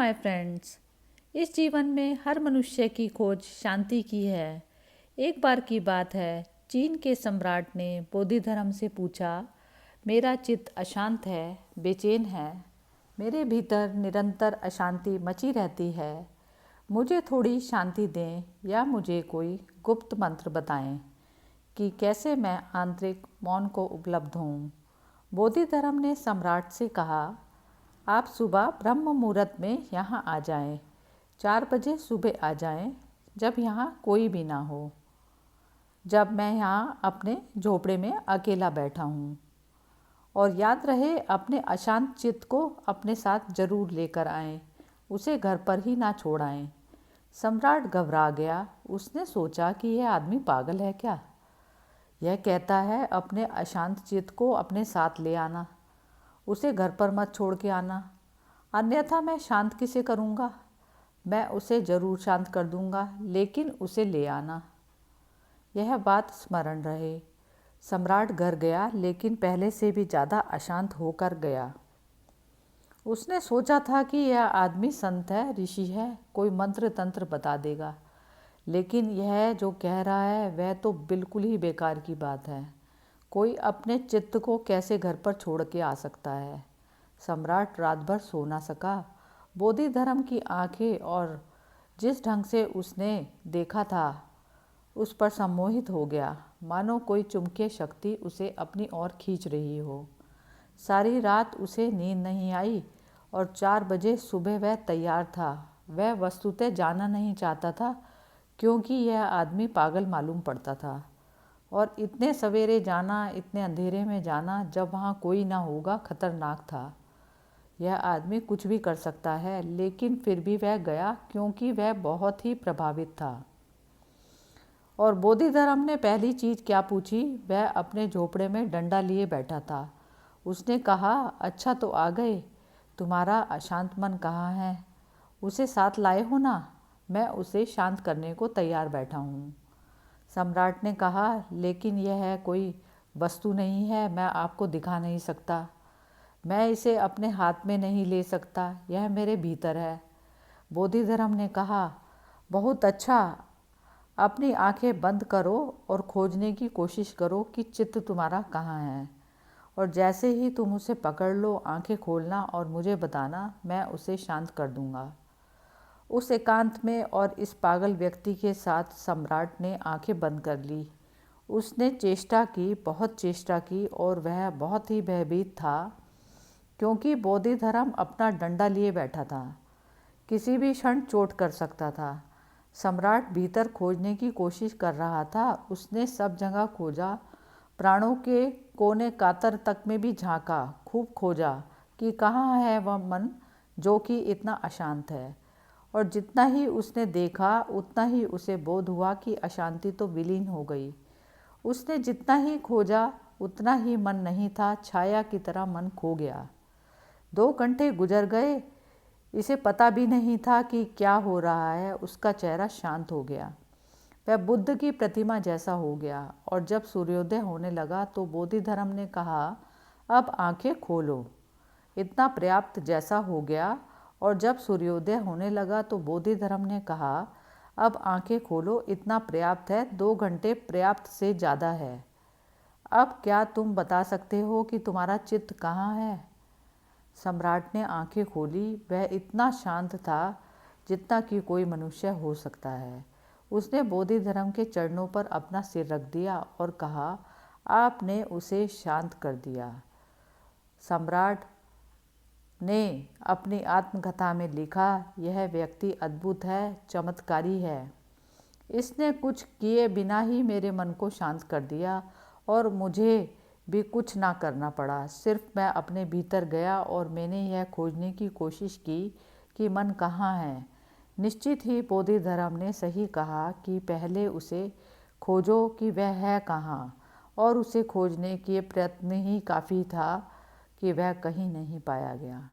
My friends. इस जीवन में हर मनुष्य की खोज शांति की है। एक बार की बात है, चीन के सम्राट ने बोधि धर्म से पूछा, मेरा चित्त अशांत है, बेचैन है। मेरे भीतर निरंतर अशांति मची रहती है। मुझे थोड़ी शांति दें या मुझे कोई गुप्त मंत्र बताएं कि कैसे मैं आंतरिक मौन को उपलब्ध हूँ। बोधि धर्म ने सम्राट से कहा, आप सुबह ब्रह्म मुहूर्त में यहाँ आ जाएं। 4 बजे सुबह आ जाएं, जब यहाँ कोई भी ना हो, जब मैं यहाँ अपने झोपड़े में अकेला बैठा हूँ। और याद रहे, अपने अशांत चित्त को अपने साथ जरूर लेकर आएं, उसे घर पर ही ना छोड़ाएं। सम्राट घबरा गया। उसने सोचा कि यह आदमी पागल है क्या। यह कहता है अपने अशांत चित्त को अपने साथ ले आना, उसे घर पर मत छोड़ के आना, अन्यथा मैं शांत किसे करूँगा। मैं उसे ज़रूर शांत कर दूँगा, लेकिन उसे ले आना। यह बात स्मरण रहे। सम्राट घर गया, लेकिन पहले से भी ज़्यादा अशांत होकर गया। उसने सोचा था कि यह आदमी संत है, ऋषि है, कोई मंत्र तंत्र बता देगा, लेकिन यह जो कह रहा है वह तो बिल्कुल ही बेकार की बात है। कोई अपने चित्त को कैसे घर पर छोड़ के आ सकता है। सम्राट रात भर सो ना सका। बोधि धर्म की आंखें और जिस ढंग से उसने देखा था उस पर सम्मोहित हो गया, मानो कोई चुंबकीय शक्ति उसे अपनी ओर खींच रही हो। सारी रात उसे नींद नहीं आई और 4 बजे सुबह वह तैयार था। वह वस्तुतः जाना नहीं चाहता था, क्योंकि यह आदमी पागल मालूम पड़ता था। और इतने सवेरे जाना, इतने अंधेरे में जाना, जब वहाँ कोई ना होगा, खतरनाक था। यह आदमी कुछ भी कर सकता है, लेकिन फिर भी वह गया, क्योंकि वह बहुत ही प्रभावित था। और बोधि धर्म ने पहली चीज़ क्या पूछी, वह अपने झोपड़े में डंडा लिए बैठा था। उसने कहा, अच्छा तो आ गए, तुम्हारा अशांत मन कहाँ है, उसे साथ लाए हो ना। मैं उसे शांत करने को तैयार बैठा हूँ। सम्राट ने कहा, लेकिन यह कोई वस्तु नहीं है, मैं आपको दिखा नहीं सकता। मैं इसे अपने हाथ में नहीं ले सकता, यह मेरे भीतर है। बोधि धर्म ने कहा, बहुत अच्छा, अपनी आंखें बंद करो और खोजने की कोशिश करो कि चित्त तुम्हारा कहाँ है। और जैसे ही तुम उसे पकड़ लो, आंखें खोलना और मुझे बताना, मैं उसे शांत कर दूंगा। उस एकांत में और इस पागल व्यक्ति के साथ सम्राट ने आंखें बंद कर ली। उसने चेष्टा की, बहुत चेष्टा की, और वह बहुत ही भयभीत था, क्योंकि बोधि धर्म अपना डंडा लिए बैठा था, किसी भी क्षण चोट कर सकता था। सम्राट भीतर खोजने की कोशिश कर रहा था। उसने सब जगह खोजा, प्राणों के कोने कातर तक में भी झांका, खूब खोजा कि कहाँ है वह मन जो कि इतना अशांत है। और जितना ही उसने देखा, उतना ही उसे बोध हुआ कि अशांति तो विलीन हो गई। उसने जितना ही खोजा, उतना ही मन नहीं था, छाया की तरह मन खो गया। 2 घंटे गुजर गए, इसे पता भी नहीं था कि क्या हो रहा है। उसका चेहरा शांत हो गया, वह बुद्ध की प्रतिमा जैसा हो गया। और जब सूर्योदय होने लगा तो बोधि धर्म ने कहा, अब आंखें खोलो। इतना पर्याप्त जैसा हो गया। और जब सूर्योदय होने लगा तो बोधि धर्म ने कहा, अब आंखें खोलो, इतना पर्याप्त है, 2 घंटे पर्याप्त से ज़्यादा है। अब क्या तुम बता सकते हो कि तुम्हारा चित्त कहाँ है। सम्राट ने आंखें खोली। वह इतना शांत था जितना कि कोई मनुष्य हो सकता है। उसने बोधि धर्म के चरणों पर अपना सिर रख दिया और कहा, आपने उसे शांत कर दिया। सम्राट ने अपनी आत्मकथा में लिखा, यह व्यक्ति अद्भुत है, चमत्कारी है। इसने कुछ किए बिना ही मेरे मन को शांत कर दिया और मुझे भी कुछ ना करना पड़ा। सिर्फ मैं अपने भीतर गया और मैंने यह खोजने की कोशिश की कि मन कहाँ है। निश्चित ही बोधि धर्म ने सही कहा कि पहले उसे खोजो कि वह है कहाँ, और उसे खोजने के प्रयत्न ही काफ़ी था कि वह कहीं नहीं पाया गया।